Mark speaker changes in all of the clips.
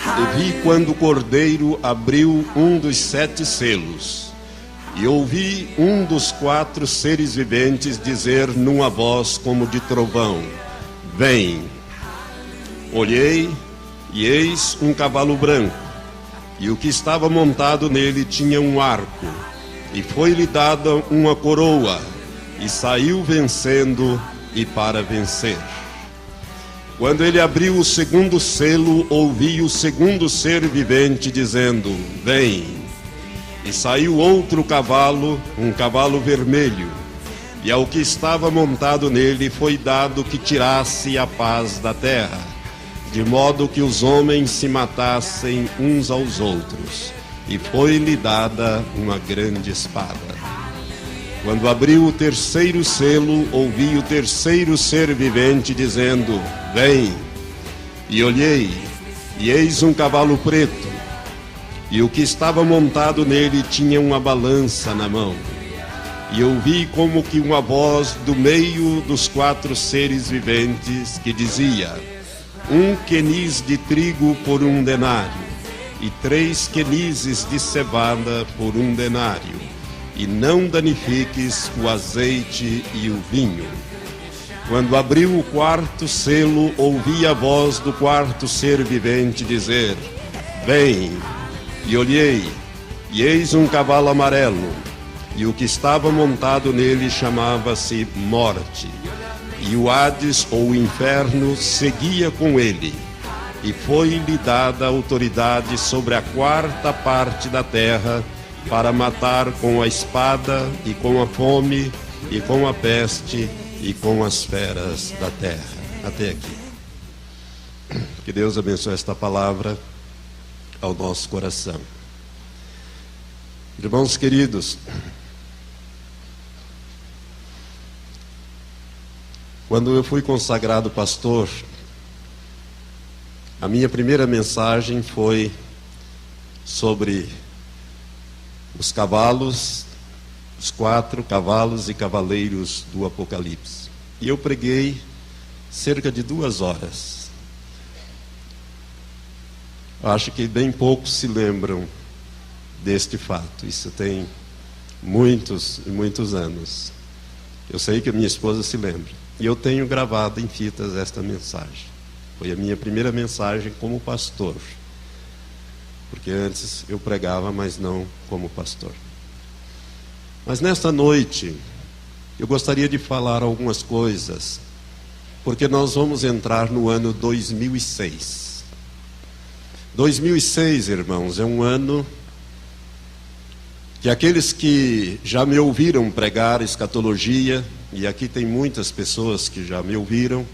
Speaker 1: E vi quando o Cordeiro abriu um dos 7 selos, e ouvi um dos 4 seres viventes dizer numa voz como de trovão: vem. Olhei, e eis um cavalo branco, e o que estava montado nele tinha um arco, e foi-lhe dada uma coroa, e saiu vencendo e para vencer. Quando ele abriu o segundo selo, ouvi o segundo ser vivente dizendo: vem. E saiu outro cavalo, um cavalo vermelho, e ao que estava montado nele foi dado que tirasse a paz da terra, de modo que os homens se matassem uns aos outros, e foi-lhe dada uma grande espada. Quando abriu o terceiro selo, ouvi o terceiro ser vivente dizendo: vem. E olhei, e eis um cavalo preto, e o que estava montado nele tinha uma balança na mão. E ouvi como que uma voz do meio dos 4 seres viventes que dizia: 1 queniz de trigo por 1 denário, e 3 quenizes de cevada por 1 denário. E não danifiques o azeite e o vinho. Quando abriu o 4º selo, ouvi a voz do 4º ser vivente dizer: vem. E olhei, e eis um cavalo amarelo, e o que estava montado nele chamava-se Morte, e o Hades, ou o Inferno, seguia com ele, e foi-lhe dada autoridade sobre a 4ª parte da terra, para matar com a espada, e com a fome, e com a peste, e com as feras da terra. Até aqui. Que Deus abençoe esta palavra ao nosso coração. Irmãos queridos, quando eu fui consagrado pastor, a minha primeira mensagem foi sobre os cavalos, os 4 cavalos e cavaleiros do Apocalipse. E eu preguei cerca de 2 horas. Acho que bem poucos se lembram deste fato. Isso tem muitos e muitos anos. Eu sei que a minha esposa se lembra. E eu tenho gravado em fitas esta mensagem. Foi a minha primeira mensagem como pastor. Porque antes eu pregava, mas não como pastor. Mas nesta noite, eu gostaria de falar algumas coisas, porque nós vamos entrar no ano 2006. 2006, irmãos, é um ano que aqueles que já me ouviram pregar escatologia, e aqui tem muitas pessoas que já me ouviram,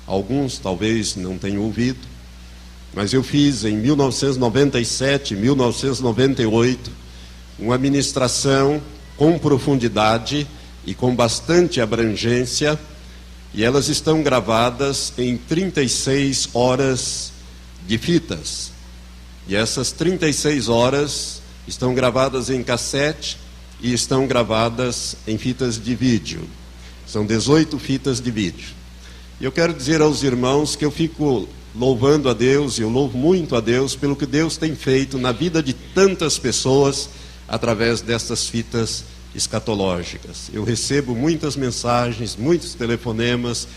Speaker 1: alguns talvez não tenham ouvido, mas eu fiz em 1997, 1998, uma ministração com profundidade e com bastante abrangência, e elas estão gravadas em 36 horas de fitas. E essas 36 horas estão gravadas em cassete e estão gravadas em fitas de vídeo. São 18 fitas de vídeo. E eu quero dizer aos irmãos que eu fico louvando a Deus, e eu louvo muito a Deus pelo que Deus tem feito na vida de tantas pessoas através destas fitas escatológicas. Eu recebo muitas mensagens, muitos telefonemas,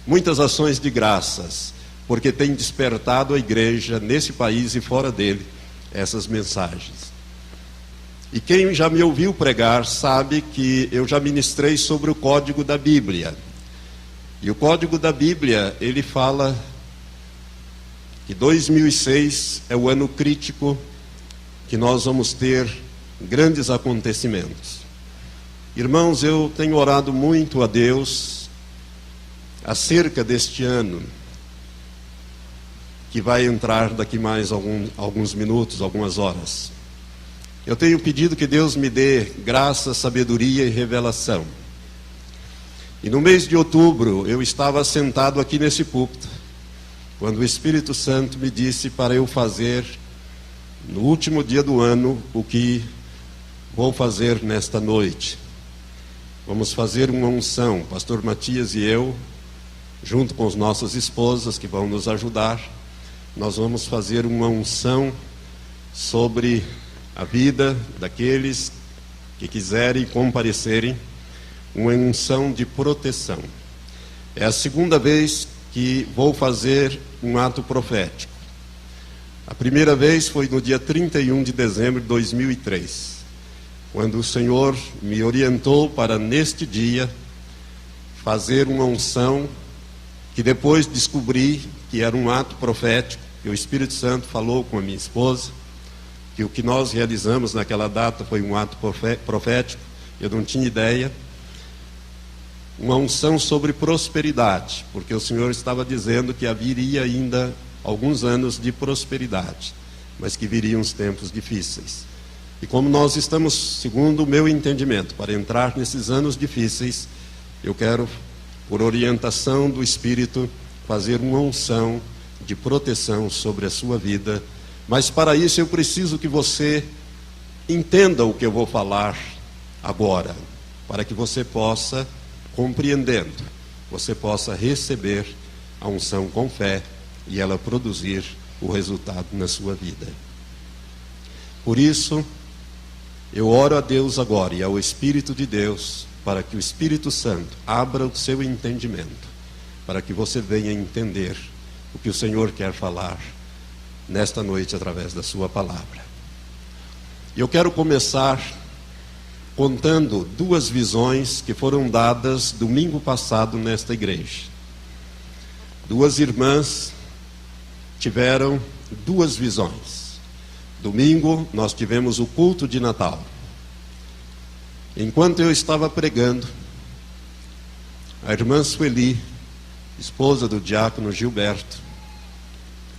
Speaker 1: muitas ações de graças, porque tem despertado a igreja nesse país e fora dele essas mensagens. E quem já me ouviu pregar sabe que eu já ministrei sobre o Código da Bíblia. E o Código da Bíblia, ele fala que 2006 é o ano crítico que nós vamos ter grandes acontecimentos. Irmãos, eu tenho orado muito a Deus acerca deste ano, que vai entrar daqui mais alguns minutos, algumas horas. Eu tenho pedido que Deus me dê graça, sabedoria e revelação. E no mês de outubro, eu estava sentado aqui nesse púlpito, quando o Espírito Santo me disse para eu fazer, no último dia do ano, o que vou fazer nesta noite. Vamos fazer uma unção, pastor Matias e eu junto com as nossas esposas que vão nos ajudar, nós vamos fazer uma unção sobre a vida daqueles que quiserem comparecerem, uma unção de proteção. É a segunda vez que vou fazer um ato profético. A primeira vez foi no dia 31 de dezembro de 2003, quando o Senhor me orientou para, neste dia, fazer uma unção que depois descobri que era um ato profético, que o Espírito Santo falou com a minha esposa, que o que nós realizamos naquela data foi um ato profético, eu não tinha ideia. Uma unção sobre prosperidade, porque o Senhor estava dizendo que haveria ainda alguns anos de prosperidade, mas que viriam os tempos difíceis. E como nós estamos, segundo o meu entendimento, para entrar nesses anos difíceis, eu quero, por orientação do Espírito, fazer uma unção de proteção sobre a sua vida. Mas para isso eu preciso que você entenda o que eu vou falar agora, para que você possa, compreendendo, você possa receber a unção com fé e ela produzir o resultado na sua vida. Por isso, eu oro a Deus agora e ao Espírito de Deus, para que o Espírito Santo abra o seu entendimento, para que você venha entender o que o Senhor quer falar nesta noite através da sua palavra. Eu quero começar contando duas visões que foram dadas domingo passado nesta igreja. Duas irmãs tiveram duas visões. Domingo nós tivemos o culto de Natal. Enquanto eu estava pregando, a irmã Sueli, esposa do diácono Gilberto,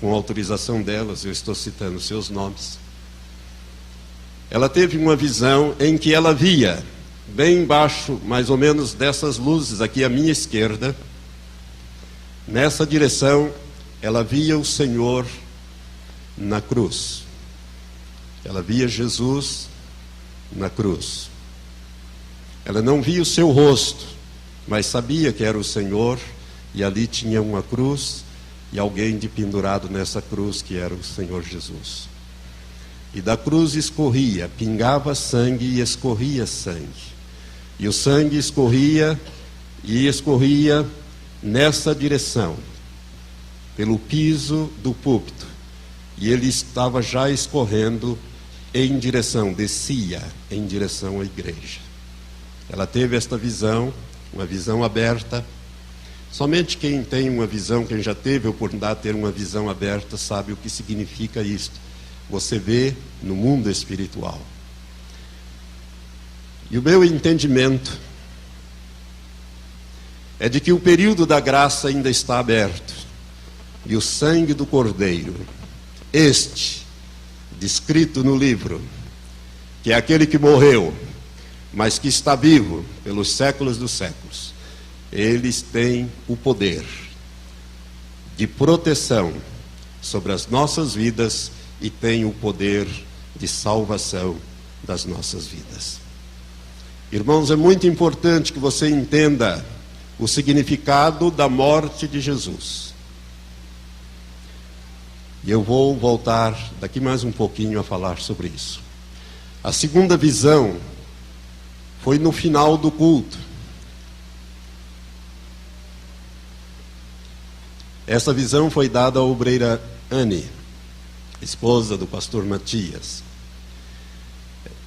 Speaker 1: com autorização delas, eu estou citando seus nomes, ela teve uma visão em que ela via, bem embaixo, mais ou menos dessas luzes aqui à minha esquerda, nessa direção, ela via o Senhor na cruz. Ela via Jesus na cruz. Ela não via o seu rosto, mas sabia que era o Senhor, e ali tinha uma cruz e alguém de pendurado nessa cruz, que era o Senhor Jesus. E da cruz escorria, pingava sangue e escorria sangue. E o sangue escorria e escorria nessa direção, pelo piso do púlpito. E ele estava já escorrendo em direção, descia em direção à igreja. Ela teve esta visão, uma visão aberta. Somente quem tem uma visão, quem já teve a oportunidade de ter uma visão aberta, sabe o que significa isto. Você vê no mundo espiritual. E o meu entendimento é de que o período da graça ainda está aberto. E o sangue do Cordeiro, este, descrito no livro, que é aquele que morreu, mas que está vivo pelos séculos dos séculos, eles têm o poder de proteção sobre as nossas vidas e têm o poder de salvação das nossas vidas. Irmãos, é muito importante que você entenda o significado da morte de Jesus. E eu vou voltar daqui mais um pouquinho a falar sobre isso. A segunda visão foi no final do culto. Essa visão foi dada à obreira Anne, esposa do pastor Matias.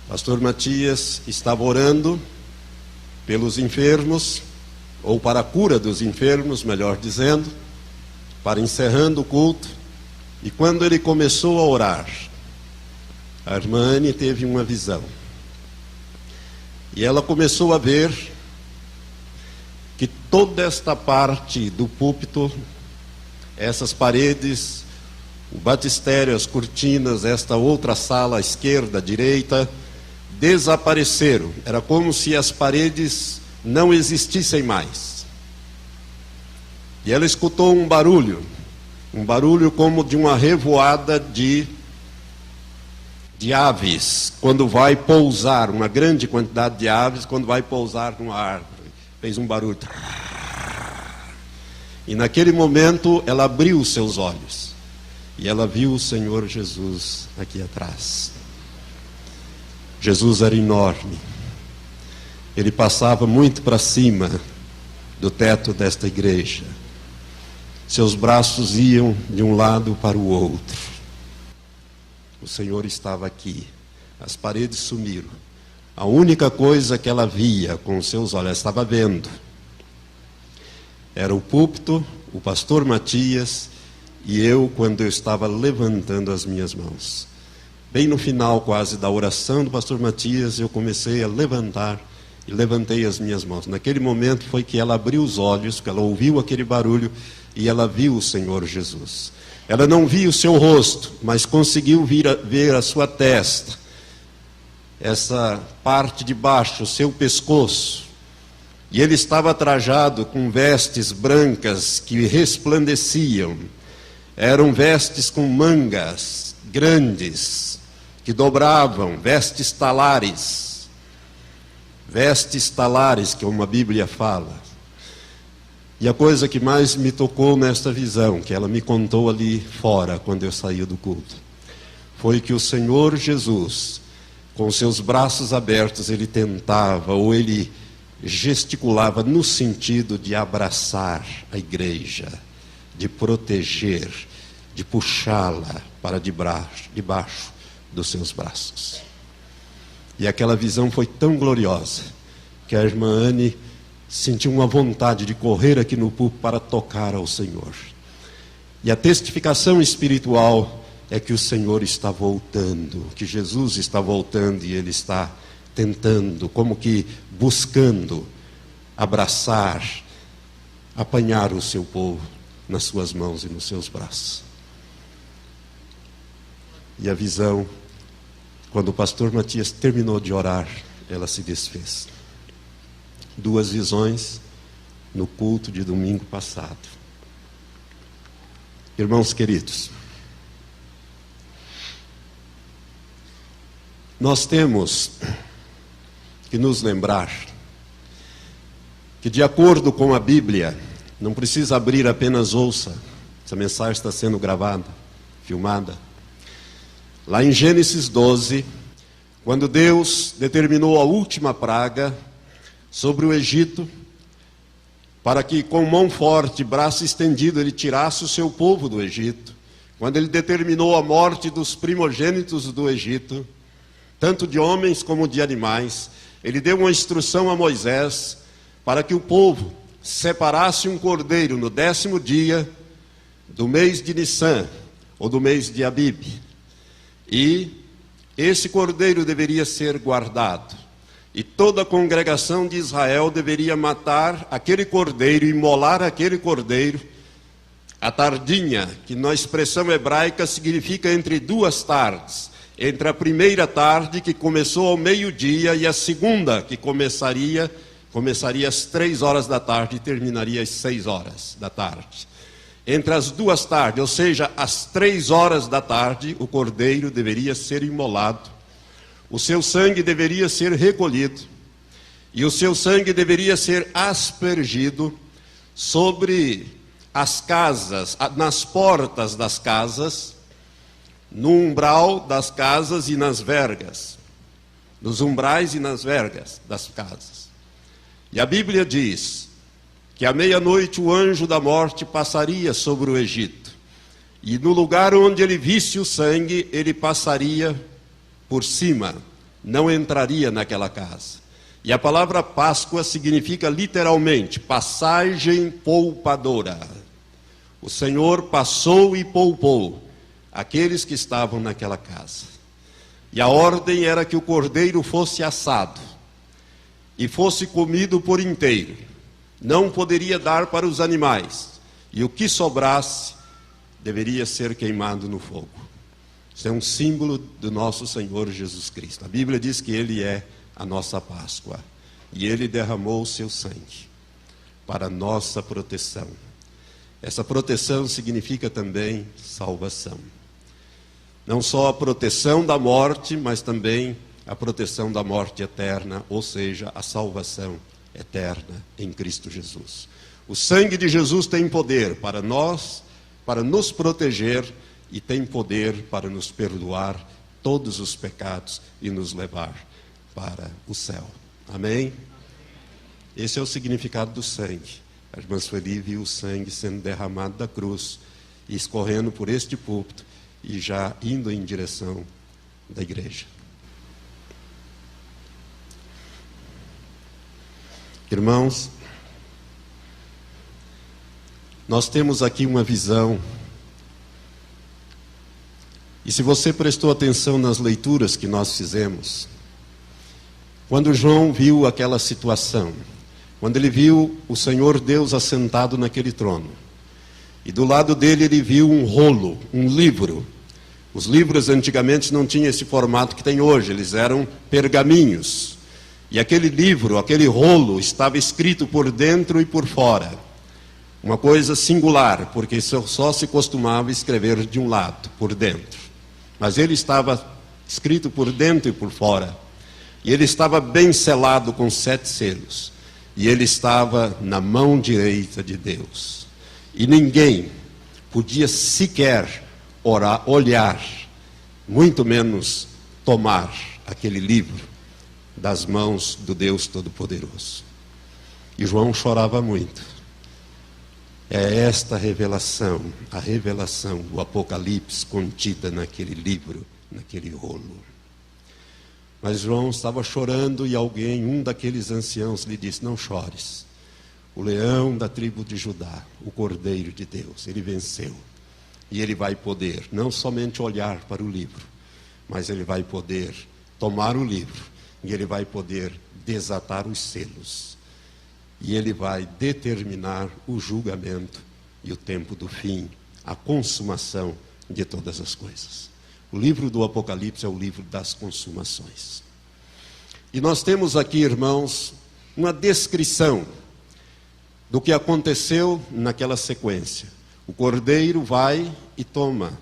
Speaker 1: Pastor Matias estava orando pelos enfermos, ou para a cura dos enfermos, melhor dizendo, para encerrando o culto. E quando ele começou a orar, a irmã Anne teve uma visão. E ela começou a ver que toda esta parte do púlpito, essas paredes, o batistério, as cortinas, esta outra sala à esquerda, à direita, desapareceram. Era como se as paredes não existissem mais. E ela escutou um barulho como de uma revoada de aves, quando vai pousar, uma grande quantidade de aves, quando vai pousar numa árvore. Fez um barulho. E naquele momento ela abriu os seus olhos e ela viu o Senhor Jesus aqui atrás. Jesus era enorme. Ele passava muito para cima do teto desta igreja. Seus braços iam de um lado para o outro. O Senhor estava aqui. As paredes sumiram. A única coisa que ela via com os seus olhos, ela estava vendo, era o púlpito, o pastor Matias e eu, quando eu estava levantando as minhas mãos. Bem no final quase da oração do pastor Matias, eu comecei a levantar e levantei as minhas mãos. Naquele momento foi que ela abriu os olhos, que ela ouviu aquele barulho e ela viu o Senhor Jesus. Ela não viu o seu rosto, mas conseguiu ver a sua testa, essa parte de baixo, o seu pescoço. E ele estava trajado com vestes brancas que resplandeciam. Eram vestes com mangas grandes, que dobravam, vestes talares. Vestes talares, que uma Bíblia fala. E a coisa que mais me tocou nesta visão, que ela me contou ali fora, quando eu saí do culto, foi que o Senhor Jesus, com seus braços abertos, ele tentava, ou ele gesticulava no sentido de abraçar a igreja, de proteger, de puxá-la para debaixo dos seus braços. E aquela visão foi tão gloriosa que a irmã Anne sentiu uma vontade de correr aqui no púlpito para tocar ao Senhor. E a testificação espiritual é que o Senhor está voltando, que Jesus está voltando e Ele está tentando, como que buscando abraçar, apanhar o seu povo nas suas mãos e nos seus braços. E a visão, quando o pastor Matias terminou de orar, ela se desfez. 2 visões no culto de domingo passado. Irmãos queridos, nós temos que nos lembrar que, de acordo com a Bíblia, não precisa abrir, apenas ouça. Essa mensagem está sendo gravada, filmada. Lá em Gênesis 12, quando Deus determinou a última praga sobre o Egito, para que com mão forte, braço estendido, ele tirasse o seu povo do Egito. Quando ele determinou a morte dos primogênitos do Egito, tanto de homens como de animais, ele deu uma instrução a Moisés para que o povo separasse um cordeiro no 10º dia do mês de Nissan, ou do mês de Abib. E esse cordeiro deveria ser guardado. E toda a congregação de Israel deveria matar aquele cordeiro, imolar aquele cordeiro, a tardinha, que na expressão hebraica significa entre 2 tardes. Entre a primeira tarde, que começou ao meio-dia, e a segunda, que começaria às 3 horas da tarde e terminaria às 6 horas da tarde. Entre as 2 tardes, ou seja, às 3 horas da tarde, o cordeiro deveria ser imolado. O seu sangue deveria ser recolhido. E o seu sangue deveria ser aspergido sobre as casas, nas portas das casas, no umbral das casas e nas vergas. Nos umbrais e nas vergas das casas. E a Bíblia diz que à meia-noite o anjo da morte passaria sobre o Egito. E no lugar onde ele visse o sangue, ele passaria por cima, não entraria naquela casa. E a palavra Páscoa significa literalmente passagem poupadora. O Senhor passou e poupou aqueles que estavam naquela casa. E a ordem era que o cordeiro fosse assado e fosse comido por inteiro. Não poderia dar para os animais. E o que sobrasse deveria ser queimado no fogo. Isso é um símbolo do nosso Senhor Jesus Cristo. A Bíblia diz que Ele é a nossa Páscoa. E Ele derramou o seu sangue para a nossa proteção. Essa proteção significa também salvação. Não só a proteção da morte, mas também a proteção da morte eterna, ou seja, a salvação eterna em Cristo Jesus. O sangue de Jesus tem poder para nós, para nos proteger, e tem poder para nos perdoar todos os pecados e nos levar para o céu. Amém? Esse é o significado do sangue. A irmã Sueli viu o sangue sendo derramado da cruz, e escorrendo por este púlpito e já indo em direção da igreja. Irmãos, nós temos aqui uma visão, e se você prestou atenção nas leituras que nós fizemos, quando João viu aquela situação, quando ele viu o Senhor Deus assentado naquele trono, e do lado dele ele viu um rolo, um livro. Os livros antigamente não tinham esse formato que tem hoje, eles eram pergaminhos. E aquele livro, aquele rolo, estava escrito por dentro e por fora. Uma coisa singular, porque só se costumava escrever de um lado, por dentro. Mas ele estava escrito por dentro e por fora. E ele estava bem selado com 7 selos. E ele estava na mão direita de Deus. E ninguém podia sequer olhar, muito menos tomar aquele livro das mãos do Deus Todo-Poderoso. E João chorava muito. É esta revelação, a revelação do Apocalipse contida naquele livro, naquele rolo. Mas João estava chorando e alguém, um daqueles anciãos, lhe disse: não chores. O leão da tribo de Judá, o Cordeiro de Deus, ele venceu. E ele vai poder não somente olhar para o livro, mas ele vai poder tomar o livro e ele vai poder desatar os selos. E ele vai determinar o julgamento e o tempo do fim, a consumação de todas as coisas. O livro do Apocalipse é o livro das consumações. E nós temos aqui, irmãos, uma descrição do que aconteceu naquela sequência. O cordeiro vai e toma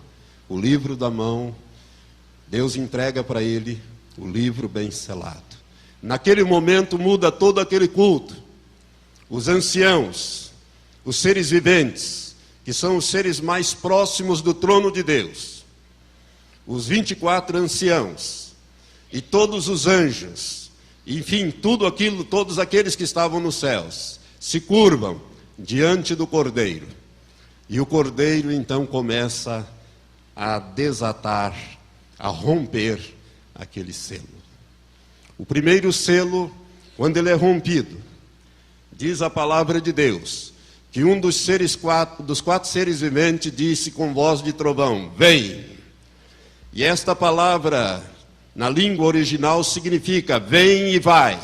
Speaker 1: o livro da mão, Deus entrega para ele o livro bem selado. Naquele momento muda todo aquele culto. Os anciãos, os seres viventes, que são os seres mais próximos do trono de Deus, os 24 anciãos e todos os anjos, enfim, todos aqueles que estavam nos céus, se curvam diante do Cordeiro. E o Cordeiro então começa a desatar, a romper aquele selo. O primeiro selo, quando ele é rompido, diz a palavra de Deus, que um dos quatro seres viventes disse com voz de trovão: vem. E esta palavra, na língua original, significa vem e vai,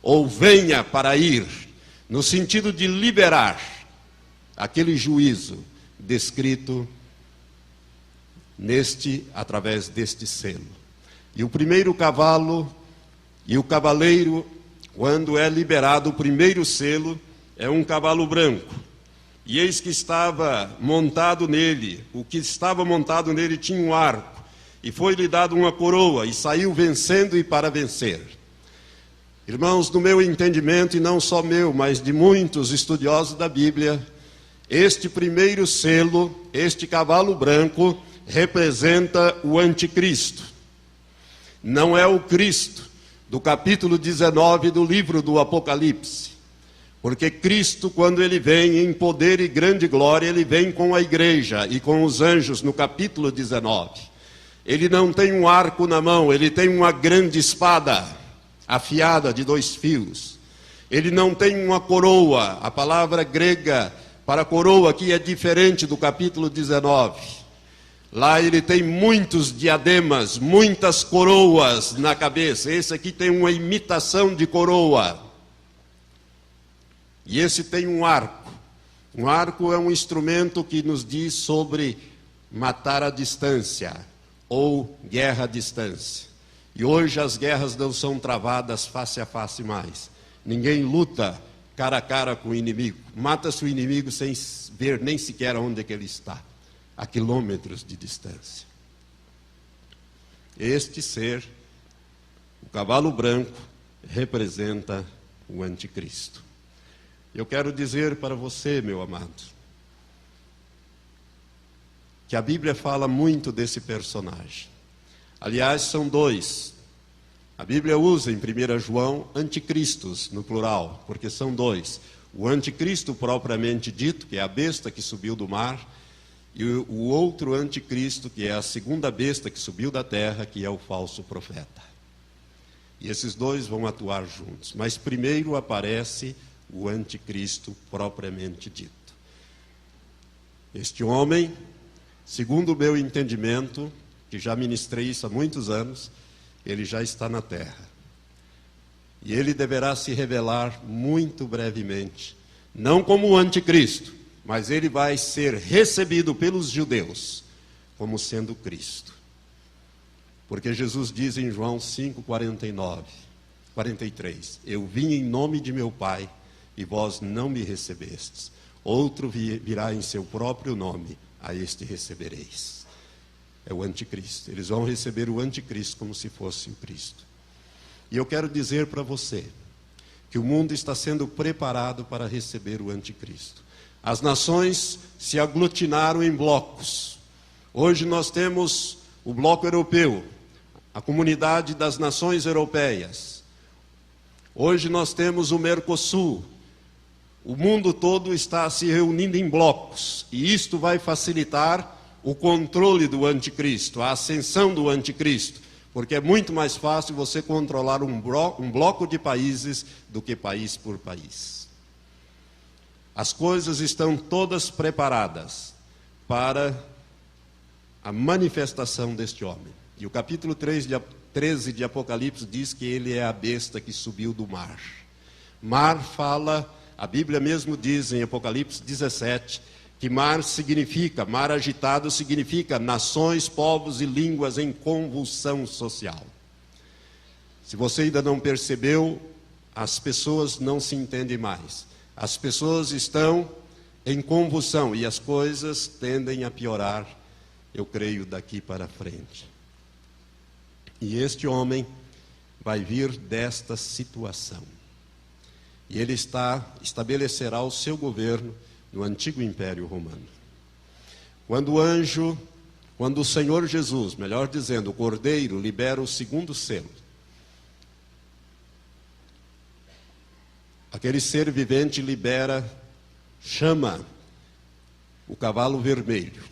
Speaker 1: ou venha para ir, no sentido de liberar aquele juízo descrito através deste selo. E o primeiro cavalo e o cavaleiro, quando é liberado o primeiro selo, é um cavalo branco. E eis que estava montado nele, o que estava montado nele tinha um arco, e foi-lhe dado uma coroa, e saiu vencendo e para vencer. Irmãos, no meu entendimento, e não só meu, mas de muitos estudiosos da Bíblia, este primeiro selo, este cavalo branco, representa o anticristo. Não é o Cristo do capítulo 19 do livro do Apocalipse. Porque Cristo, quando ele vem em poder e grande glória, ele vem com a igreja e com os anjos no capítulo 19. Ele não tem um arco na mão, ele tem uma grande espada afiada de 2 fios. Ele não tem uma coroa. A palavra grega para coroa aqui é diferente do capítulo 19. Lá ele tem muitos diademas, muitas coroas na cabeça. Esse aqui tem uma imitação de coroa. E esse tem um arco. Um arco é um instrumento que nos diz sobre matar à distância, ou guerra à distância. E hoje as guerras não são travadas face a face mais. Ninguém luta cara a cara com o inimigo. Mata-se o inimigo sem ver nem sequer onde é que ele está, a quilômetros de distância. Este ser, o cavalo branco, representa o anticristo. Eu quero dizer para você, meu amado, que a Bíblia fala muito desse personagem. Aliás, são dois. A Bíblia usa em 1 João anticristos, no plural, porque são dois. O anticristo propriamente dito, que é a besta que subiu do mar, e o outro anticristo, que é a segunda besta que subiu da terra, que é o falso profeta. E esses dois vão atuar juntos. Mas primeiro aparece o anticristo propriamente dito. Este homem, segundo o meu entendimento, que já ministrei isso há muitos anos, ele já está na terra. E ele deverá se revelar muito brevemente, não como o anticristo, mas ele vai ser recebido pelos judeus como sendo Cristo. Porque Jesus diz em João 5:43, eu vim em nome de meu Pai, e vós não me recebestes. Outro virá em seu próprio nome, a este recebereis. É o anticristo. Eles vão receber o anticristo como se fosse o Cristo. E eu quero dizer para você que o mundo está sendo preparado para receber o anticristo. As nações se aglutinaram em blocos. Hoje nós temos o bloco europeu, a comunidade das nações europeias. Hoje nós temos o Mercosul. O mundo todo está se reunindo em blocos. E isto vai facilitar o controle do anticristo, a ascensão do anticristo. Porque é muito mais fácil você controlar um bloco de países do que país por país. As coisas estão todas preparadas para a manifestação deste homem. E o capítulo 13 de Apocalipse diz que ele é a besta que subiu do mar. Mar fala, a Bíblia mesmo diz em Apocalipse 17, que mar agitado significa nações, povos e línguas em convulsão social. Se você ainda não percebeu, as pessoas não se entendem mais. As pessoas estão em convulsão e as coisas tendem a piorar, eu creio, daqui para frente. E este homem vai vir desta situação. E ele estabelecerá o seu governo no antigo Império Romano. Quando o Senhor Jesus, melhor dizendo, o Cordeiro, libera o segundo selo, aquele ser vivente chama o cavalo vermelho.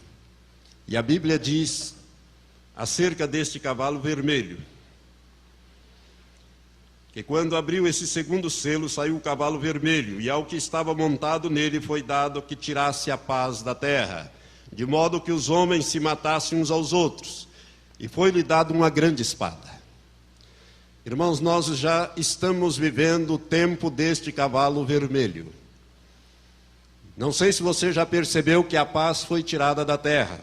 Speaker 1: E a Bíblia diz acerca deste cavalo vermelho, que quando abriu esse segundo selo, saiu o cavalo vermelho, e ao que estava montado nele foi dado que tirasse a paz da terra, de modo que os homens se matassem uns aos outros, e foi-lhe dado uma grande espada. Irmãos, nós já estamos vivendo o tempo deste cavalo vermelho. Não sei se você já percebeu que a paz foi tirada da terra.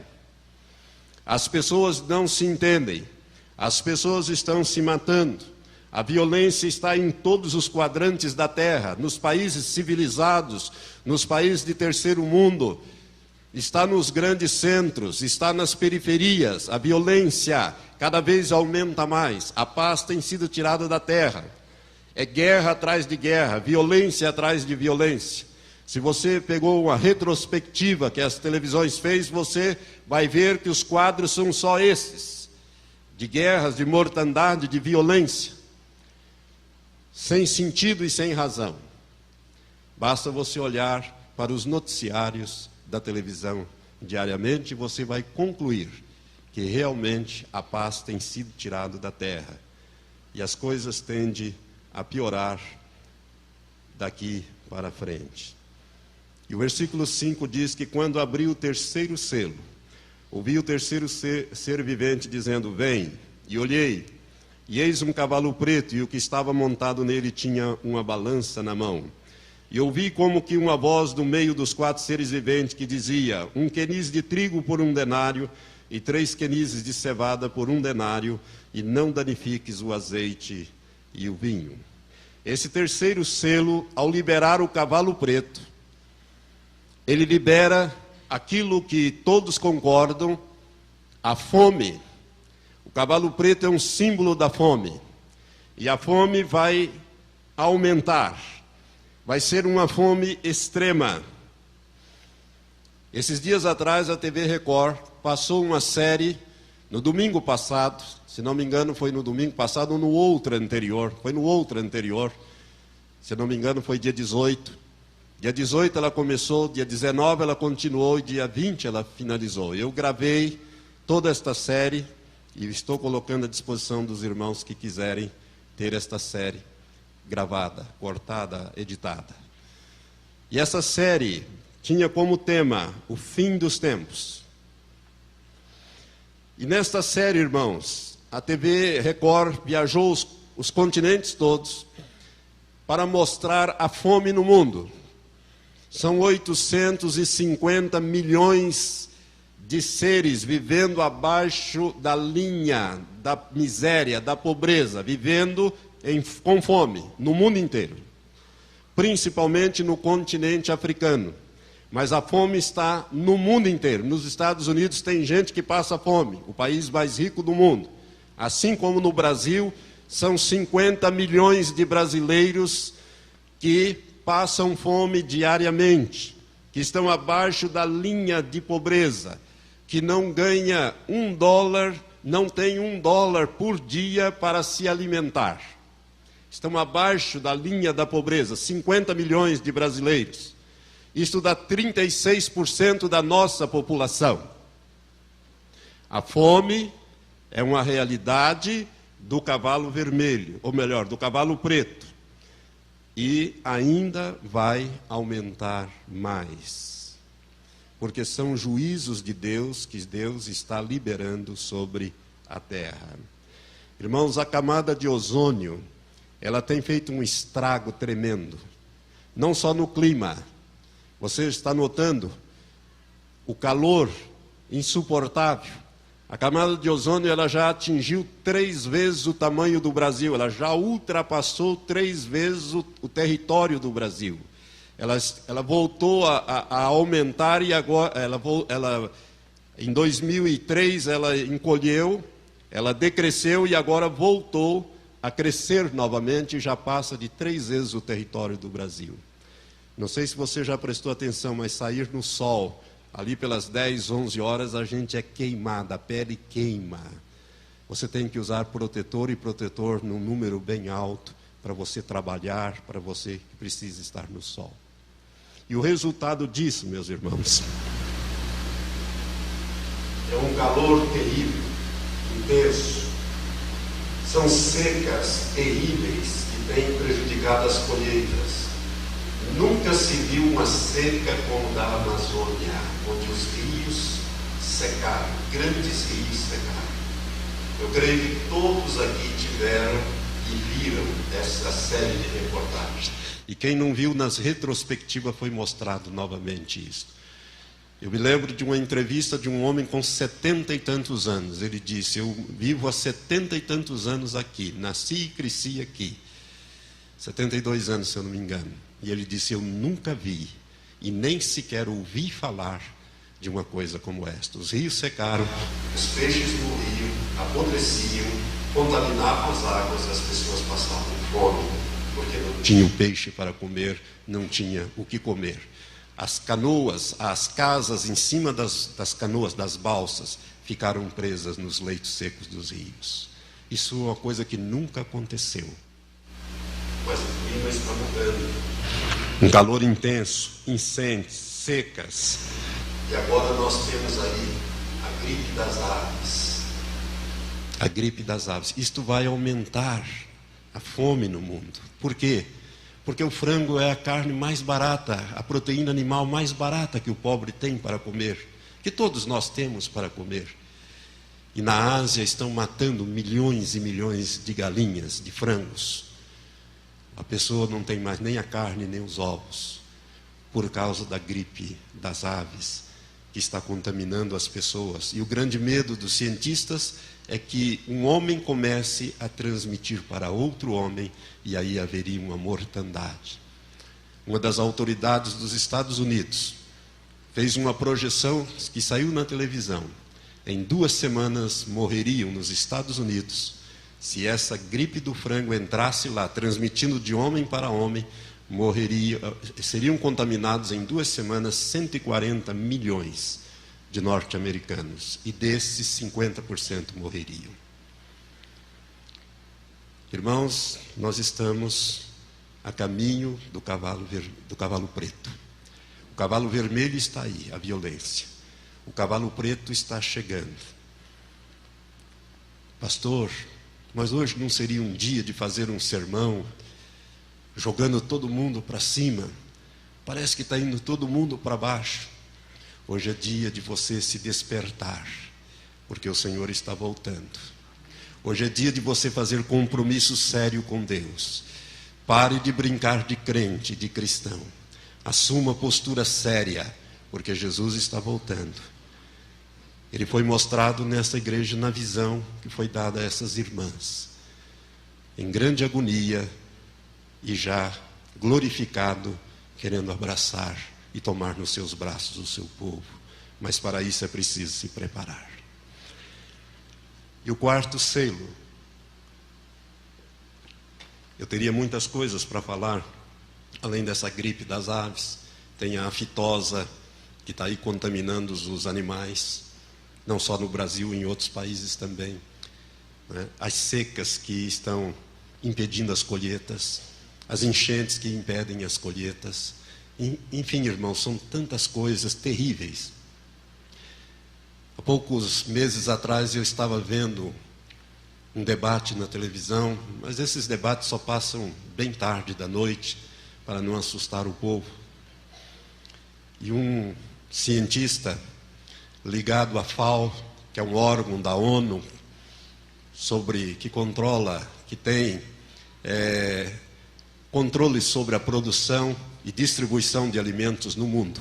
Speaker 1: As pessoas não se entendem, as pessoas estão se matando. A violência está em todos os quadrantes da terra, nos países civilizados, nos países de terceiro mundo, está nos grandes centros, está nas periferias. A violência cada vez aumenta mais, a paz tem sido tirada da terra. É guerra atrás de guerra, violência atrás de violência. Se você pegou uma retrospectiva que as televisões fez, você vai ver que os quadros são só esses, de guerras, de mortandade, de violência. Sem sentido e sem razão. Basta você olhar para os noticiários da televisão diariamente e você vai concluir que realmente a paz tem sido tirada da terra. E as coisas tendem a piorar daqui para frente. E o versículo 5 diz que quando abriu o terceiro selo, ouvi o terceiro ser vivente dizendo, vem, e olhei, e eis um cavalo preto, e o que estava montado nele tinha uma balança na mão. E ouvi como que uma voz do meio dos 4 seres viventes que dizia, 1 queniz de trigo por 1 denário, e 3 quenizes de cevada por 1 denário, e não danifiques o azeite e o vinho. Esse terceiro selo, ao liberar o cavalo preto, ele libera aquilo que todos concordam, a fome. O cavalo preto é um símbolo da fome. E a fome vai aumentar. Vai ser uma fome extrema. Esses dias atrás a TV Record passou uma série no domingo passado, se não me engano foi no domingo passado ou no outro anterior, se não me engano foi dia 18. Dia 18 ela começou, dia 19 ela continuou e dia 20 ela finalizou. Eu gravei toda esta série e estou colocando à disposição dos irmãos que quiserem ter esta série gravada, cortada, editada. E essa série tinha como tema o fim dos tempos. E nesta série, irmãos, a TV Record viajou os continentes todos para mostrar a fome no mundo. São 850 milhões de seres vivendo abaixo da linha da miséria, da pobreza, vivendo com fome no mundo inteiro, principalmente no continente africano. Mas a fome está no mundo inteiro. Nos Estados Unidos tem gente que passa fome, o país mais rico do mundo. Assim como no Brasil, são 50 milhões de brasileiros que passam fome diariamente, que estão abaixo da linha de pobreza, que não ganha $1, não tem $1 por dia para se alimentar. Estão abaixo da linha da pobreza, 50 milhões de brasileiros. Isto dá 36% da nossa população. A fome é uma realidade do cavalo vermelho, ou melhor, do cavalo preto. E ainda vai aumentar mais. Porque são juízos de Deus que Deus está liberando sobre a terra. Irmãos, a camada de ozônio, ela tem feito um estrago tremendo. Não só no clima. Você está notando o calor insuportável. A camada de ozônio ela já atingiu 3 vezes o tamanho do Brasil. Ela já ultrapassou 3 vezes o território do Brasil. Ela voltou a aumentar e agora, em 2003 ela encolheu, ela decresceu e agora voltou a crescer novamente e já passa de 3 vezes o território do Brasil. Não sei se você já prestou atenção, mas sair no sol, ali pelas 10, 11 horas, a gente é queimado, a pele queima. Você tem que usar protetor e protetor num número bem alto para você trabalhar, para você que precisa estar no sol. E o resultado disso, meus irmãos, é um calor terrível, intenso. São secas terríveis que têm prejudicado as colheitas. Nunca se viu uma seca como da Amazônia, onde os rios secaram, grandes rios secaram. Eu creio que todos aqui tiveram e viram essa série de reportagens. E quem não viu, nas retrospectivas foi mostrado novamente isso. Eu me lembro de uma entrevista de um homem com 70 e tantos anos. Ele disse, eu vivo há 70 e tantos anos aqui, nasci e cresci aqui. 72 anos, se eu não me engano. E ele disse, eu nunca vi e nem sequer ouvi falar de uma coisa como esta. Os rios secaram, os peixes morriam, apodreciam, contaminavam as águas, as pessoas passavam fome, porque não tinham peixe para comer, não tinha o que comer. As canoas, as casas em cima das canoas, das balsas, ficaram presas nos leitos secos dos rios. Isso é uma coisa que nunca aconteceu. Mas o clima está mudando. Um calor intenso, incêndios, secas. E agora nós temos aí a gripe das aves. A gripe das aves. Isto vai aumentar a fome no mundo. Por quê? Porque o frango é a carne mais barata, a proteína animal mais barata que o pobre tem para comer, que todos nós temos para comer. E na Ásia estão matando milhões e milhões de galinhas, de frangos. A pessoa não tem mais nem a carne, nem os ovos, por causa da gripe das aves, que está contaminando as pessoas. E o grande medo dos cientistas é que um homem comece a transmitir para outro homem, e aí haveria uma mortandade. Uma das autoridades dos Estados Unidos fez uma projeção que saiu na televisão. Em 2 semanas morreriam nos Estados Unidos Se essa gripe do frango entrasse lá, transmitindo de homem para homem, seriam contaminados em 2 semanas 140 milhões de norte-americanos. E desses, 50% morreriam. Irmãos, nós estamos a caminho do cavalo preto. O cavalo vermelho está aí, a violência. O cavalo preto está chegando. Pastor, mas hoje não seria um dia de fazer um sermão jogando todo mundo para cima? Parece que está indo todo mundo para baixo. Hoje é dia de você se despertar, porque o Senhor está voltando. Hoje é dia de você fazer compromisso sério com Deus. Pare de brincar de crente, de cristão. Assuma postura séria, porque Jesus está voltando. Ele foi mostrado nessa igreja na visão que foi dada a essas irmãs, em grande agonia e já glorificado, querendo abraçar e tomar nos seus braços o seu povo. Mas para isso é preciso se preparar. E o 4º selo. Eu teria muitas coisas para falar, além dessa gripe das aves. Tem a aftosa, que está aí contaminando os animais, não só no Brasil, em outros países também. As secas que estão impedindo as colheitas, as enchentes que impedem as colheitas. Enfim, irmãos, são tantas coisas terríveis. Há poucos meses atrás eu estava vendo um debate na televisão, mas esses debates só passam bem tarde da noite, para não assustar o povo. E um cientista ligado à FAO, que é um órgão da ONU, que controla, que tem controle sobre a produção e distribuição de alimentos no mundo.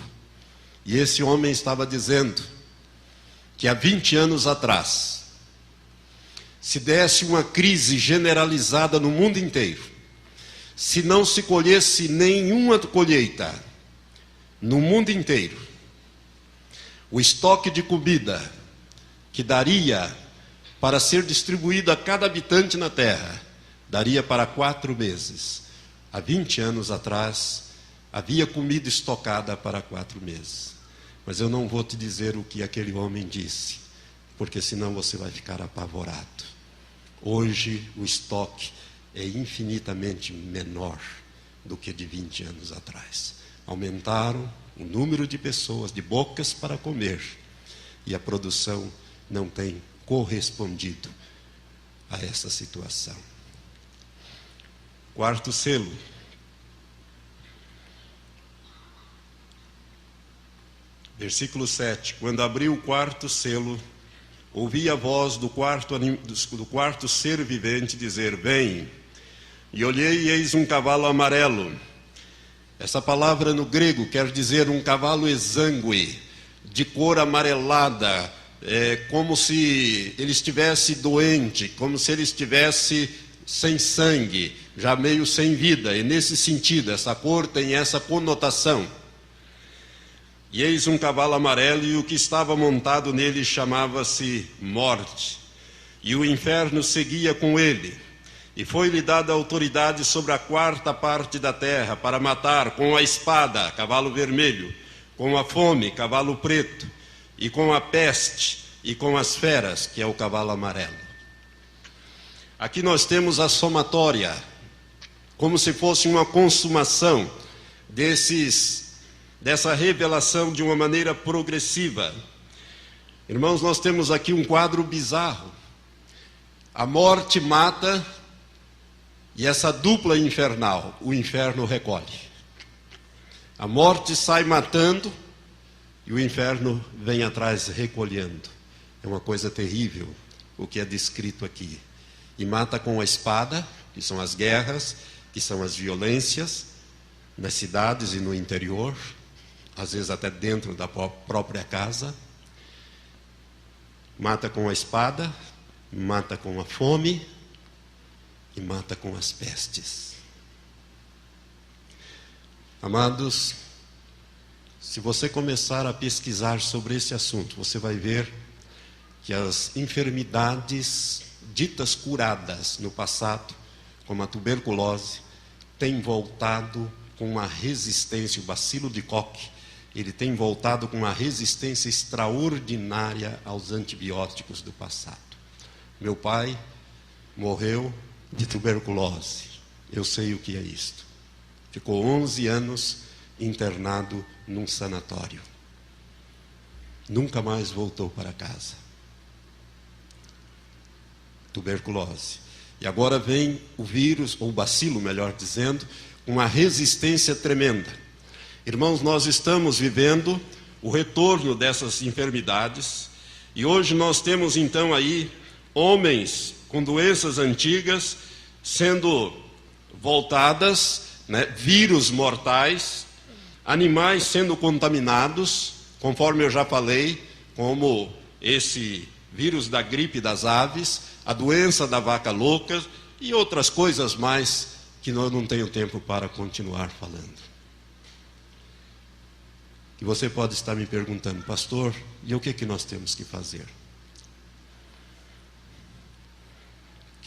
Speaker 1: E esse homem estava dizendo que há 20 anos atrás, se desse uma crise generalizada no mundo inteiro, se não se colhesse nenhuma colheita no mundo inteiro, o estoque de comida que daria para ser distribuído a cada habitante na terra, daria para 4 meses. Há 20 anos atrás, havia comida estocada para 4 meses. Mas eu não vou te dizer o que aquele homem disse, porque senão você vai ficar apavorado. Hoje o estoque é infinitamente menor do que de 20 anos atrás. Aumentaram o número de pessoas, de bocas para comer, e a produção não tem correspondido a essa situação. 4º selo. Versículo 7. Quando abriu o 4º selo, ouvi a voz do quarto ser vivente dizer: vem. E olhei e eis um cavalo amarelo. Essa palavra no grego quer dizer um cavalo exangue, de cor amarelada, como se ele estivesse doente, como se ele estivesse sem sangue, já meio sem vida. E nesse sentido, essa cor tem essa conotação. E eis um cavalo amarelo, e o que estava montado nele chamava-se Morte. E o inferno seguia com ele. E foi-lhe dada autoridade sobre a 4ª parte da terra, para matar com a espada, cavalo vermelho, com a fome, cavalo preto, e com a peste, e com as feras, que é o cavalo amarelo. Aqui nós temos a somatória, como se fosse uma consumação dessa revelação de uma maneira progressiva. Irmãos, nós temos aqui um quadro bizarro. A morte mata, e essa dupla infernal, o inferno recolhe. A morte sai matando, e o inferno vem atrás recolhendo. É uma coisa terrível o que é descrito aqui. E mata com a espada, que são as guerras, que são as violências, nas cidades e no interior, às vezes até dentro da própria casa. Mata com a espada, mata com a fome e mata com as pestes. Amados, se você começar a pesquisar sobre esse assunto, você vai ver que as enfermidades ditas curadas no passado, como a tuberculose, têm voltado com uma resistência, o bacilo de Koch, ele tem voltado com uma resistência extraordinária aos antibióticos do passado. Meu pai morreu de tuberculose. Eu sei o que é isto. Ficou 11 anos internado num sanatório. Nunca mais voltou para casa. Tuberculose. E agora vem o vírus, ou o bacilo, melhor dizendo, com uma resistência tremenda. Irmãos, nós estamos vivendo o retorno dessas enfermidades, e hoje nós temos então aí homens com doenças antigas sendo voltadas, né, vírus mortais, animais sendo contaminados, conforme eu já falei, como esse vírus da gripe das aves, a doença da vaca louca e outras coisas mais que eu não tenho tempo para continuar falando. E você pode estar me perguntando, pastor, e o que nós temos que fazer?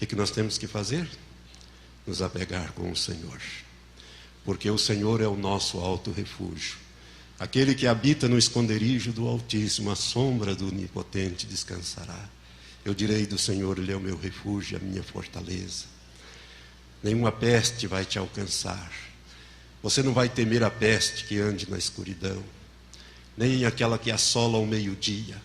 Speaker 1: O que nós temos que fazer? Nos apegar com o Senhor. Porque o Senhor é o nosso alto refúgio. Aquele que habita no esconderijo do Altíssimo, a sombra do Onipotente descansará. Eu direi do Senhor, Ele é o meu refúgio, a minha fortaleza. Nenhuma peste vai te alcançar. Você não vai temer a peste que ande na escuridão, nem aquela que assola ao meio-dia.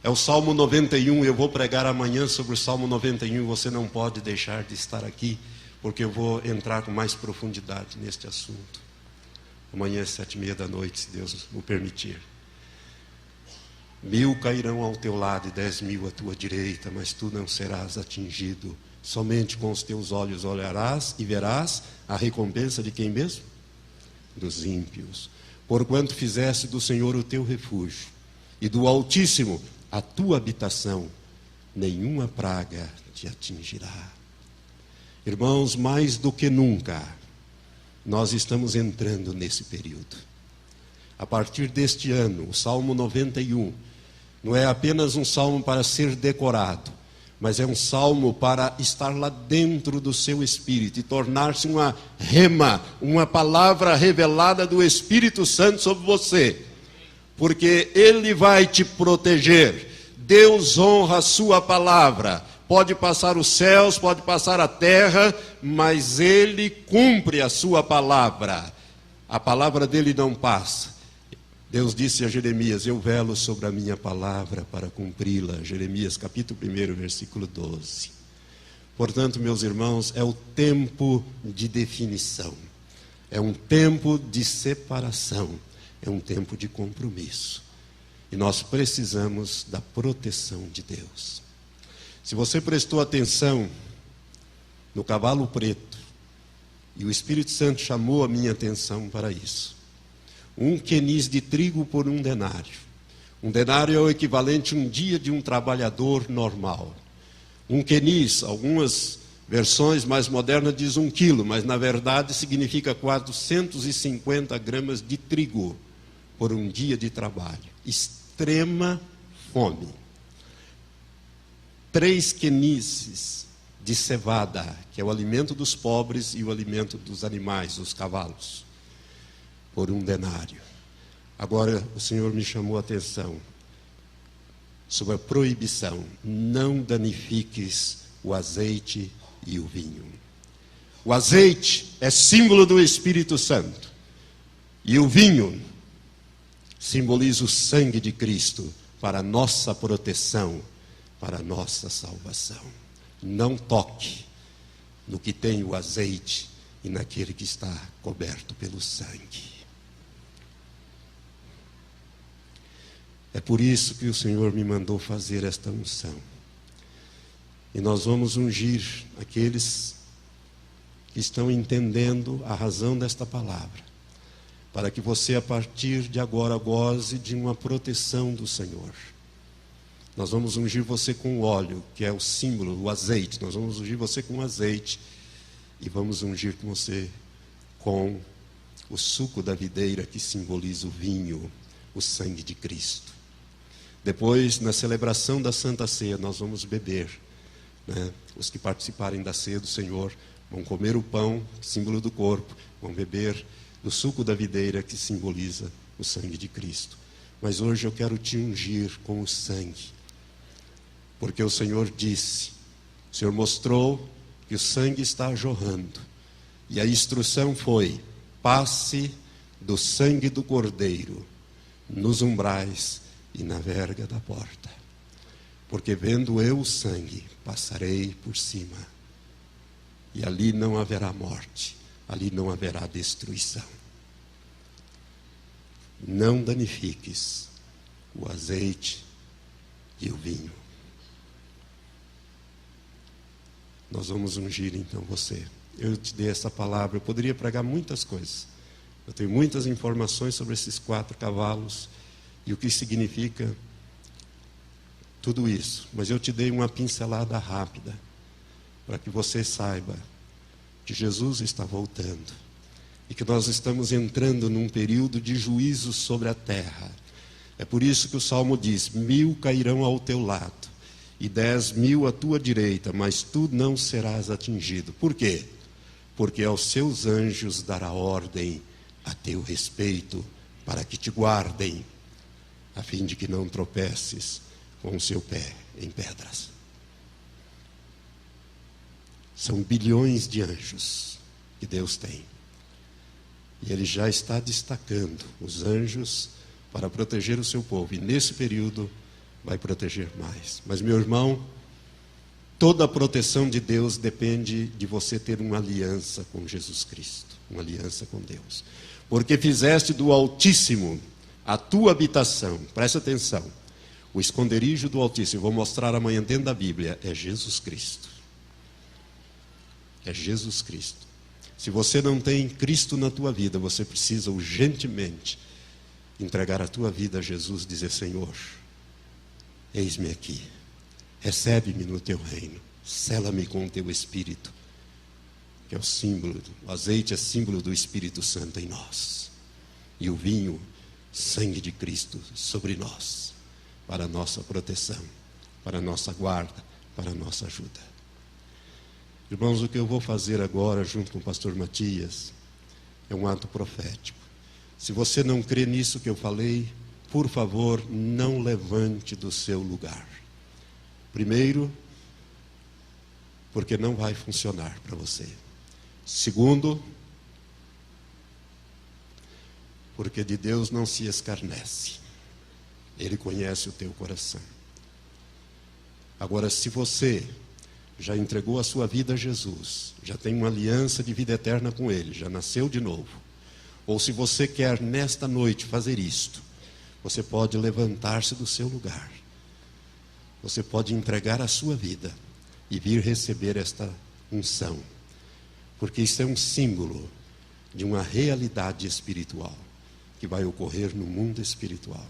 Speaker 1: É o Salmo 91, eu vou pregar amanhã sobre o Salmo 91, você não pode deixar de estar aqui, porque eu vou entrar com mais profundidade neste assunto. Amanhã às 7h30, se Deus o permitir. 1000 cairão ao teu lado e 10.000 à tua direita, mas tu não serás atingido. Somente com os teus olhos olharás e verás a recompensa de quem mesmo? Dos ímpios. Porquanto fizeste do Senhor o teu refúgio, e do Altíssimo a tua habitação, nenhuma praga te atingirá. Irmãos, mais do que nunca, nós estamos entrando nesse período. A partir deste ano, o Salmo 91, não é apenas um salmo para ser decorado, mas é um salmo para estar lá dentro do seu espírito e tornar-se uma rema, uma palavra revelada do Espírito Santo sobre você, porque Ele vai te proteger. Deus honra a sua palavra. Pode passar os céus, pode passar a terra, mas Ele cumpre a sua palavra. A palavra dele não passa. Deus disse a Jeremias, eu velo sobre a minha palavra para cumpri-la. Jeremias capítulo 1, versículo 12. Portanto, meus irmãos, é o tempo de definição. É um tempo de separação. É um tempo de compromisso. E nós precisamos da proteção de Deus. Se você prestou atenção no cavalo preto, e o Espírito Santo chamou a minha atenção para isso. 1 quenis de trigo por 1 denário. 1 denário é o equivalente a um dia de um trabalhador normal. 1 quenis, algumas versões mais modernas diz 1 quilo, mas na verdade significa 450 gramas de trigo por um dia de trabalho. Extrema fome. 3 quenises de cevada, que é o alimento dos pobres e o alimento dos animais, os cavalos, por 1 denário. Agora o Senhor me chamou a atenção sobre a proibição: não danifiques o azeite e o vinho. O azeite é símbolo do Espírito Santo, e o vinho simboliza o sangue de Cristo para a nossa proteção, para a nossa salvação. Não toque no que tem o azeite e naquele que está coberto pelo sangue. É por isso que o Senhor me mandou fazer esta unção. E nós vamos ungir aqueles que estão entendendo a razão desta palavra, para que você, a partir de agora, goze de uma proteção do Senhor. Nós vamos ungir você com o óleo, que é o símbolo, o azeite. Nós vamos ungir você com o azeite e vamos ungir com você com o suco da videira, que simboliza o vinho, o sangue de Cristo. Depois, na celebração da Santa Ceia, nós vamos beber né? Os que participarem da ceia do Senhor vão comer o pão, símbolo do corpo, vão beber do suco da videira, que simboliza o sangue de Cristo. Mas hoje eu quero te ungir com o sangue, porque o Senhor disse, o Senhor mostrou que o sangue está jorrando, e a instrução foi: passe do sangue do Cordeiro nos umbrais e na verga da porta, porque vendo eu o sangue, passarei por cima, e ali não haverá morte, ali não haverá destruição. Não danifiques o azeite e o vinho. Nós vamos ungir então você. Eu te dei essa palavra, eu poderia pregar muitas coisas. Eu tenho muitas informações sobre esses 4 cavalos e o que significa tudo isso. Mas eu te dei uma pincelada rápida, para que você saiba que Jesus está voltando e que nós estamos entrando num período de juízo sobre a terra. É por isso que o Salmo diz: 1000 cairão ao teu lado e 10.000 à tua direita, mas tu não serás atingido. Por quê? Porque aos seus anjos dará ordem a teu respeito, para que te guardem, a fim de que não tropeces com o seu pé em pedras. São bilhões de anjos que Deus tem. E Ele já está destacando os anjos para proteger o seu povo. E nesse período vai proteger mais. Mas, meu irmão, toda a proteção de Deus depende de você ter uma aliança com Jesus Cristo. Uma aliança com Deus. Porque fizeste do Altíssimo a tua habitação. Presta atenção. O esconderijo do Altíssimo, vou mostrar amanhã dentro da Bíblia, é Jesus Cristo. É Jesus Cristo. Se você não tem Cristo na tua vida, você precisa urgentemente entregar a tua vida a Jesus, dizer: Senhor, eis-me aqui, recebe-me no teu reino, sela-me com o teu Espírito, que é o símbolo, o azeite é símbolo do Espírito Santo em nós, e o vinho, sangue de Cristo sobre nós, para a nossa proteção, para a nossa guarda, para a nossa ajuda. Irmãos, o que eu vou fazer agora, junto com o pastor Matias, é um ato profético. Se você não crê nisso que eu falei, por favor, não levante do seu lugar. Primeiro, porque não vai funcionar para você. Segundo, porque de Deus não se escarnece. Ele conhece o teu coração. Agora, se você já entregou a sua vida a Jesus, já tem uma aliança de vida eterna com Ele, já nasceu de novo, ou se você quer nesta noite fazer isto, você pode levantar-se do seu lugar, você pode entregar a sua vida e vir receber esta unção, porque isso é um símbolo de uma realidade espiritual que vai ocorrer no mundo espiritual.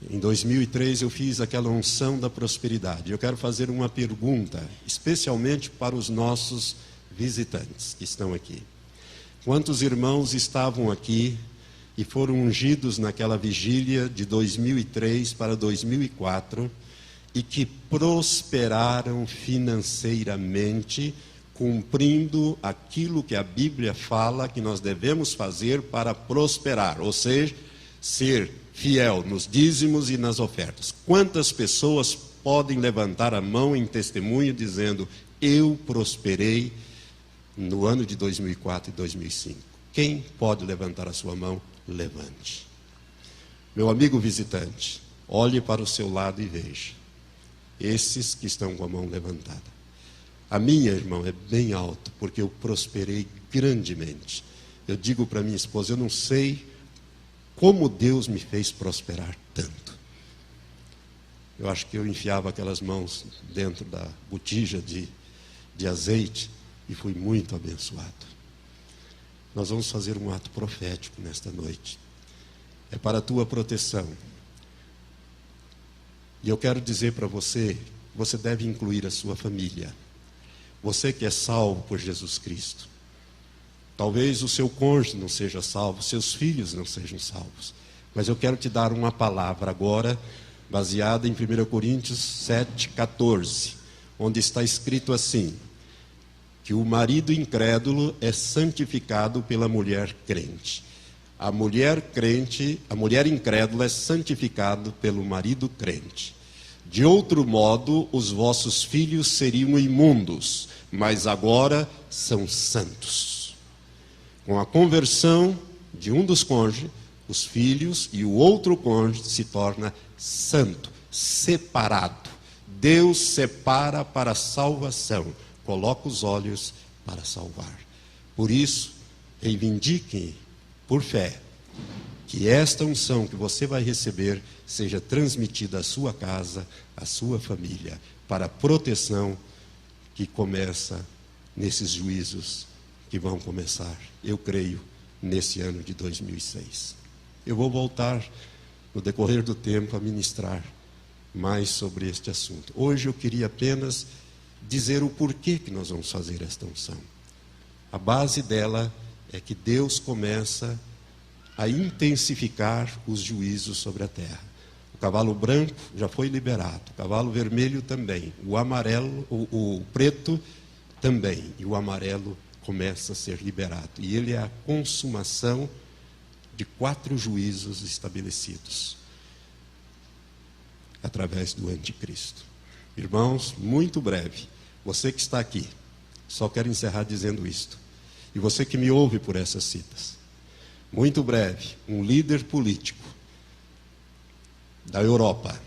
Speaker 1: Em 2003 eu fiz aquela unção da prosperidade. Eu quero fazer uma pergunta, especialmente para os nossos visitantes que estão aqui. Quantos irmãos estavam aqui e foram ungidos naquela vigília de 2003 para 2004 e que prosperaram financeiramente, cumprindo aquilo que a Bíblia fala que nós devemos fazer para prosperar, ou seja, ser fiel nos dízimos e nas ofertas? Quantas pessoas podem levantar a mão em testemunho dizendo: eu prosperei no ano de 2004 e 2005? Quem pode levantar a sua mão? Levante. Meu amigo visitante, olhe para o seu lado e veja esses que estão com a mão levantada. A minha, irmão, é bem alto, porque eu prosperei grandemente. Eu digo para minha esposa: eu não sei como Deus me fez prosperar tanto. Eu acho que eu enfiava aquelas mãos dentro da botija de azeite e fui muito abençoado. Nós vamos fazer um ato profético nesta noite. É para a tua proteção. E eu quero dizer para você, você deve incluir a sua família. Você que é salvo por Jesus Cristo. Talvez o seu cônjuge não seja salvo, seus filhos não sejam salvos. Mas eu quero te dar uma palavra agora, baseada em 1 Coríntios 7,14, onde está escrito assim, que o marido incrédulo é santificado pela mulher crente. A mulher incrédula é santificada pelo marido crente. De outro modo, os vossos filhos seriam imundos, mas agora são santos. Com a conversão de um dos cônjuges, os filhos e o outro cônjuge se torna santo, separado. Deus separa para a salvação, coloca os olhos para salvar. Por isso, reivindiquem por fé que esta unção que você vai receber seja transmitida à sua casa, à sua família, para a proteção que começa nesses juízos que vão começar, eu creio, nesse ano de 2006. Eu vou voltar no decorrer do tempo a ministrar mais sobre este assunto. Hoje eu queria apenas dizer o porquê que nós vamos fazer esta unção. A base dela é que Deus começa a intensificar os juízos sobre a terra. O cavalo branco já foi liberado, o cavalo vermelho também, o amarelo, o preto também, e o amarelo começa a ser liberado. E ele é a consumação de 4 juízos estabelecidos através do anticristo. Irmãos, muito breve, você que está aqui, só quero encerrar dizendo isto, e você que me ouve por essas citas, muito breve, um líder político da Europa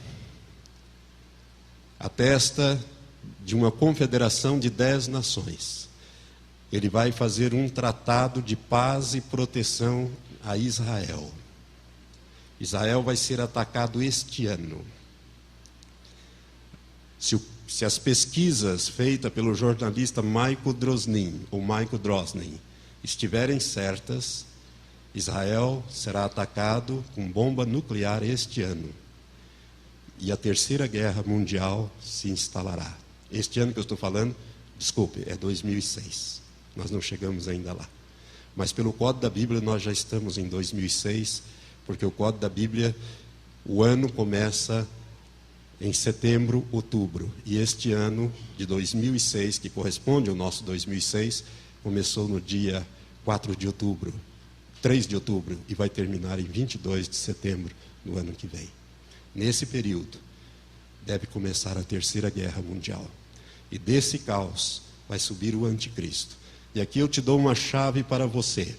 Speaker 1: atesta de uma confederação de 10 nações. Ele vai fazer um tratado de paz e proteção a Israel. Israel vai ser atacado este ano. Se as pesquisas feitas pelo jornalista Michael Drosnin estiverem certas, Israel será atacado com bomba nuclear este ano. E a Terceira Guerra Mundial se instalará. Este ano que eu estou falando, desculpe, é 2006. Nós não chegamos ainda lá. Mas pelo Código da Bíblia nós já estamos em 2006, porque o Código da Bíblia, o ano começa em setembro, outubro. E este ano de 2006, que corresponde ao nosso 2006, começou no dia 4 de outubro, 3 de outubro, e vai terminar em 22 de setembro do ano que vem. Nesse período, deve começar a Terceira Guerra Mundial. E desse caos vai subir o anticristo. E aqui eu te dou uma chave para você.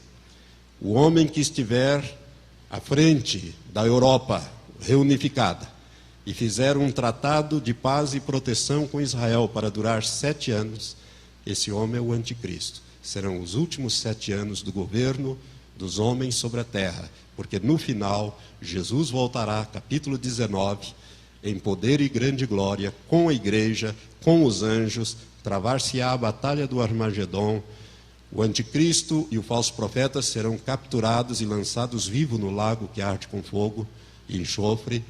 Speaker 1: O homem que estiver à frente da Europa reunificada e fizer um tratado de paz e proteção com Israel para durar 7 anos, esse homem é o anticristo. Serão os últimos 7 anos do governo dos homens sobre a terra, porque no final Jesus voltará, capítulo 19, em poder e grande glória, com a igreja, com os anjos, travar-se-á a batalha do Armagedon. O anticristo e o falso profeta serão capturados e lançados vivos no lago que arde com fogo e enxofre.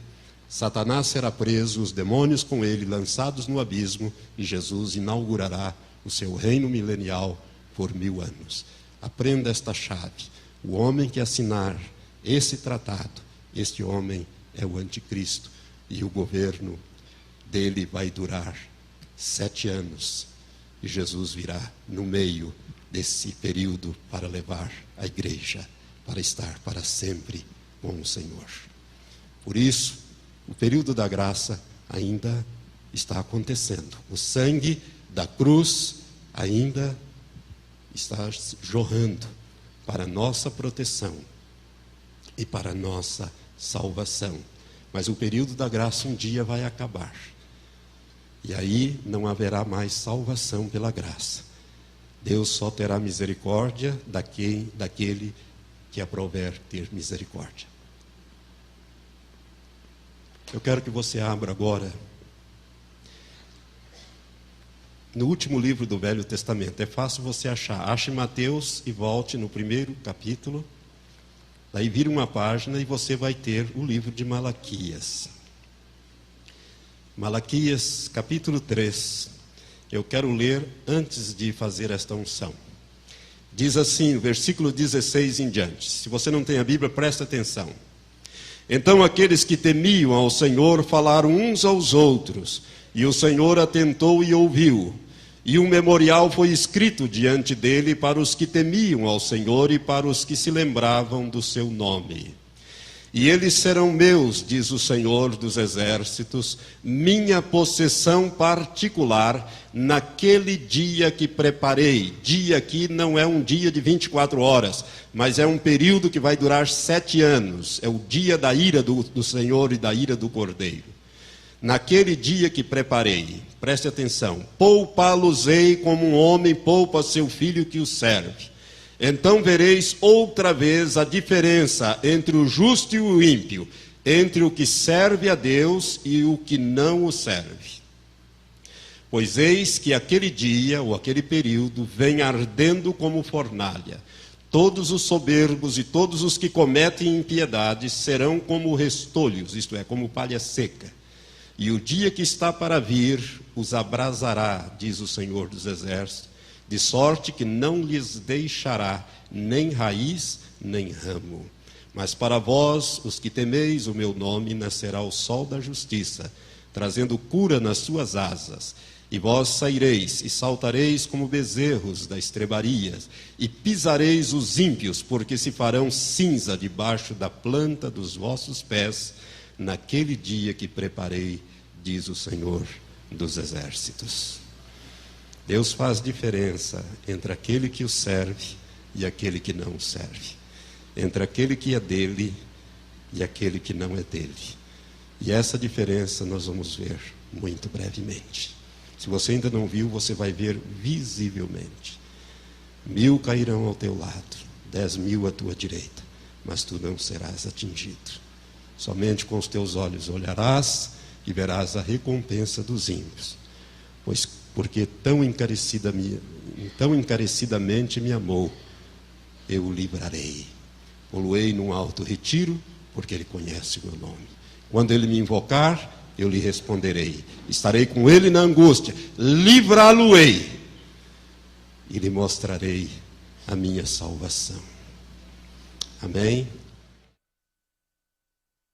Speaker 1: Satanás será preso, os demônios com ele lançados no abismo, e Jesus inaugurará o seu reino milenial por 1000 anos. Aprenda esta chave. O homem que assinar esse tratado, este homem é o anticristo, e o governo dele vai durar 7 anos. E Jesus virá no meio desse período para levar a igreja para estar para sempre com o Senhor. Por isso, o período da graça ainda está acontecendo. O sangue da cruz ainda está jorrando para nossa proteção e para nossa salvação. Mas o período da graça um dia vai acabar. E aí não haverá mais salvação pela graça. Deus só terá misericórdia daquele que aprouver ter misericórdia. Eu quero que você abra agora no último livro do Velho Testamento. É fácil você achar. Ache Mateus e volte no 1º capítulo. Daí vira uma página e você vai ter o livro de Malaquias. Malaquias, capítulo 3. Eu quero ler antes de fazer esta unção. Diz assim, versículo 16 em diante. Se você não tem a Bíblia, presta atenção. Então aqueles que temiam ao Senhor falaram uns aos outros, e o Senhor atentou e ouviu. E um memorial foi escrito diante dele para os que temiam ao Senhor e para os que se lembravam do seu nome. E eles serão meus, diz o Senhor dos Exércitos, minha possessão particular, naquele dia que preparei. Dia aqui não é um dia de 24 horas, mas é um período que vai durar 7 anos. É o dia da ira do Senhor e da ira do Cordeiro. Naquele dia que preparei, preste atenção, poupá-los-ei como um homem poupa seu filho que o serve. Então vereis outra vez a diferença entre o justo e o ímpio, entre o que serve a Deus e o que não o serve. Pois eis que aquele dia, ou aquele período, vem ardendo como fornalha. Todos os soberbos e todos os que cometem impiedade serão como restolhos, isto é, como palha seca. E o dia que está para vir os abrasará, diz o Senhor dos Exércitos, de sorte que não lhes deixará nem raiz, nem ramo. Mas para vós, os que temeis o meu nome, nascerá o sol da justiça, trazendo cura nas suas asas. E vós saireis e saltareis como bezerros das estrebarias, e pisareis os ímpios, porque se farão cinza debaixo da planta dos vossos pés, naquele dia que preparei, diz o Senhor dos Exércitos. Deus faz diferença entre aquele que o serve e aquele que não o serve. Entre aquele que é dele e aquele que não é dele. E essa diferença nós vamos ver muito brevemente. Se você ainda não viu, você vai ver visivelmente. 1000 cairão ao teu lado, 10.000 à tua direita, mas tu não serás atingido. Somente com os teus olhos olharás e verás a recompensa dos ímpios. Porque tão encarecidamente me amou, eu o livrarei. Pô-lo-ei num alto retiro, porque ele conhece o meu nome. Quando ele me invocar, eu lhe responderei. Estarei com ele na angústia, livrá-lo-ei e lhe mostrarei a minha salvação. Amém?